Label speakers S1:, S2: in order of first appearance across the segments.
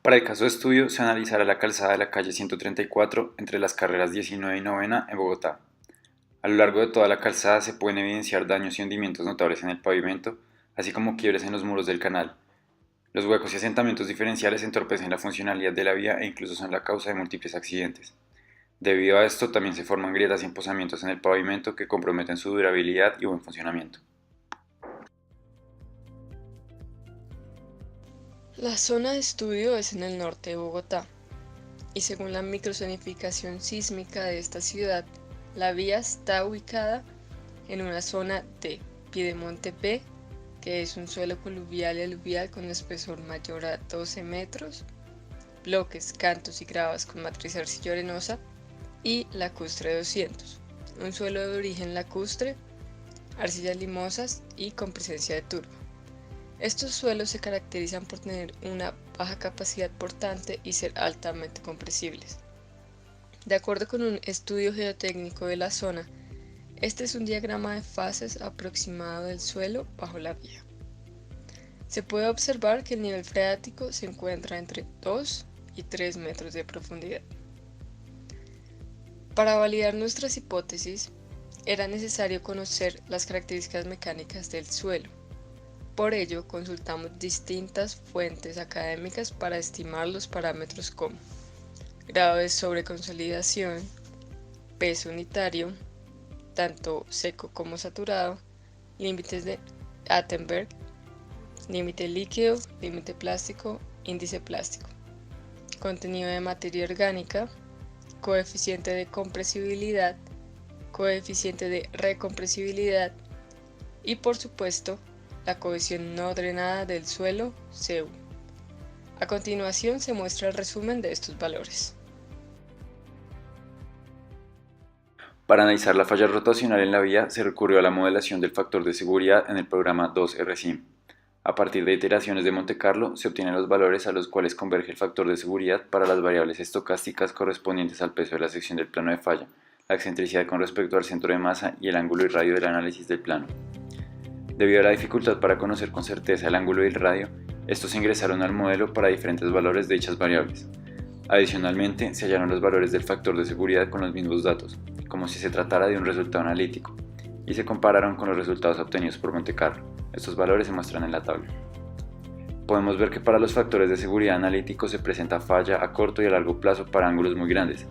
S1: Para el caso de estudio se analizará la calzada de la calle 134 entre las carreras 19 y 9 en Bogotá. A lo largo de toda la calzada se pueden evidenciar daños y hundimientos notables en el pavimento, así como quiebres en los muros del canal. Los huecos y asentamientos diferenciales entorpecen la funcionalidad de la vía e incluso son la causa de múltiples accidentes. Debido a esto, también se forman grietas y empozamientos en el pavimento que comprometen su durabilidad y buen funcionamiento.
S2: La zona de estudio es en el norte de Bogotá, y según la microzonificación sísmica de esta ciudad, la vía está ubicada en una zona de Piedemonte B, que es un suelo coluvial y aluvial con espesor mayor a 12 metros, bloques, cantos y gravas con matriz arcillo-arenosa, y lacustre 200, un suelo de origen lacustre, arcillas limosas y con presencia de turba. Estos suelos se caracterizan por tener una baja capacidad portante y ser altamente compresibles. De acuerdo con un estudio geotécnico de la zona, este es un diagrama de fases aproximado del suelo bajo la vía. Se puede observar que el nivel freático se encuentra entre 2 y 3 metros de profundidad. Para validar nuestras hipótesis, era necesario conocer las características mecánicas del suelo. Por ello, consultamos distintas fuentes académicas para estimar los parámetros como grado de sobreconsolidación, peso unitario, tanto seco como saturado, límites de Attenberg, límite líquido, límite plástico, índice plástico, contenido de materia orgánica, coeficiente de compresibilidad, coeficiente de recompresibilidad y, por supuesto, la cohesión no drenada del suelo, CU. A continuación se muestra el resumen de estos valores.
S1: Para analizar la falla rotacional en la vía se recurrió a la modelación del factor de seguridad en el programa 2RSIM. A partir de iteraciones de Monte Carlo se obtienen los valores a los cuales converge el factor de seguridad para las variables estocásticas correspondientes al peso de la sección del plano de falla, la excentricidad con respecto al centro de masa y el ángulo y radio del análisis del plano. Debido a la dificultad para conocer con certeza el ángulo y el radio, estos ingresaron al modelo para diferentes valores de dichas variables. Adicionalmente, se hallaron los valores del factor de seguridad con los mismos datos, como si se tratara de un resultado analítico, y se compararon con los resultados obtenidos por Monte Carlo. Estos valores se muestran en la tabla. Podemos ver que para los factores de seguridad analíticos se presenta falla a corto y a largo plazo para ángulos muy grandes,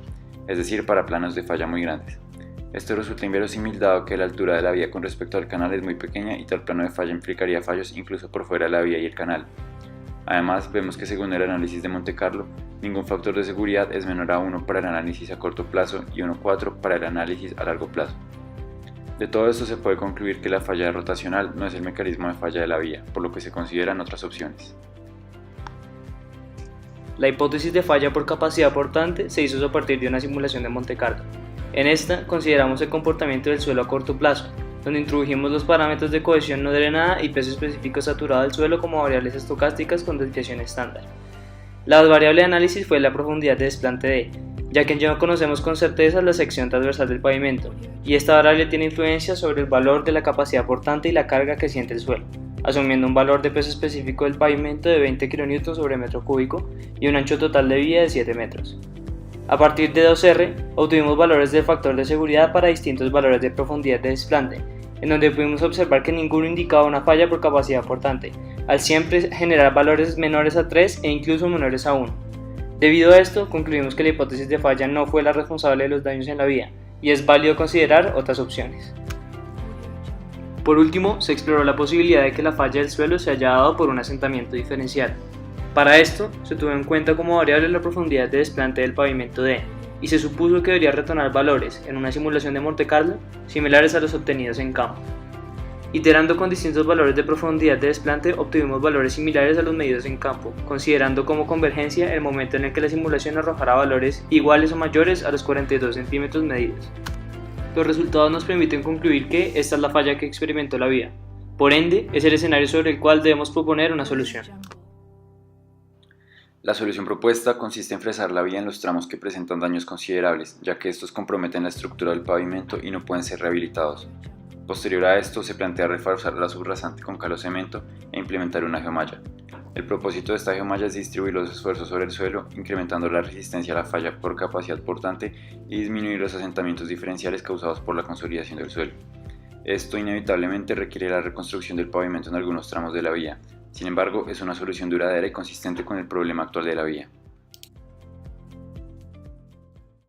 S1: es decir, para planos de falla muy grandes. Esto resulta inverosímil dado que la altura de la vía con respecto al canal es muy pequeña y tal plano de falla implicaría fallos incluso por fuera de la vía y el canal. Además, vemos que según el análisis de Monte Carlo, ningún factor de seguridad es menor a 1 para el análisis a corto plazo y 1,4 para el análisis a largo plazo. De todo esto se puede concluir que la falla rotacional no es el mecanismo de falla de la vía, por lo que se consideran otras opciones.
S3: La hipótesis de falla por capacidad portante se hizo a partir de una simulación de Monte Carlo. En esta consideramos el comportamiento del suelo a corto plazo, donde introdujimos los parámetros de cohesión no drenada y peso específico saturado del suelo como variables estocásticas con desviación estándar. La variable de análisis fue la profundidad de desplante D, ya que ya no conocemos con certeza la sección transversal del pavimento, y esta variable tiene influencia sobre el valor de la capacidad portante y la carga que siente el suelo, asumiendo un valor de peso específico del pavimento de 20 kN sobre metro cúbico y un ancho total de vía de 7 metros. A partir de 2R, obtuvimos valores del factor de seguridad para distintos valores de profundidad de desplante, en donde pudimos observar que ninguno indicaba una falla por capacidad portante, al siempre generar valores menores a 3 e incluso menores a 1. Debido a esto, concluimos que la hipótesis de falla no fue la responsable de los daños en la vía, y es válido considerar otras opciones. Por último, se exploró la posibilidad de que la falla del suelo se haya dado por un asentamiento diferencial. Para esto, se tuvo en cuenta como variable la profundidad de desplante del pavimento D, y se supuso que debería retornar valores, en una simulación de Monte Carlo, similares a los obtenidos en campo. Iterando con distintos valores de profundidad de desplante, obtuvimos valores similares a los medidos en campo, considerando como convergencia el momento en el que la simulación arrojara valores iguales o mayores a los 42 centímetros medidos. Los resultados nos permiten concluir que esta es la falla que experimentó la vía. Por ende, es el escenario sobre el cual debemos proponer una solución.
S1: La solución propuesta consiste en fresar la vía en los tramos que presentan daños considerables, ya que estos comprometen la estructura del pavimento y no pueden ser rehabilitados. Posterior a esto, se plantea reforzar la subrasante con calocemento e implementar una geomalla. El propósito de esta geomalla es distribuir los esfuerzos sobre el suelo, incrementando la resistencia a la falla por capacidad portante y disminuir los asentamientos diferenciales causados por la consolidación del suelo. Esto inevitablemente requiere la reconstrucción del pavimento en algunos tramos de la vía. Sin embargo, es una solución duradera y consistente con el problema actual de la vía.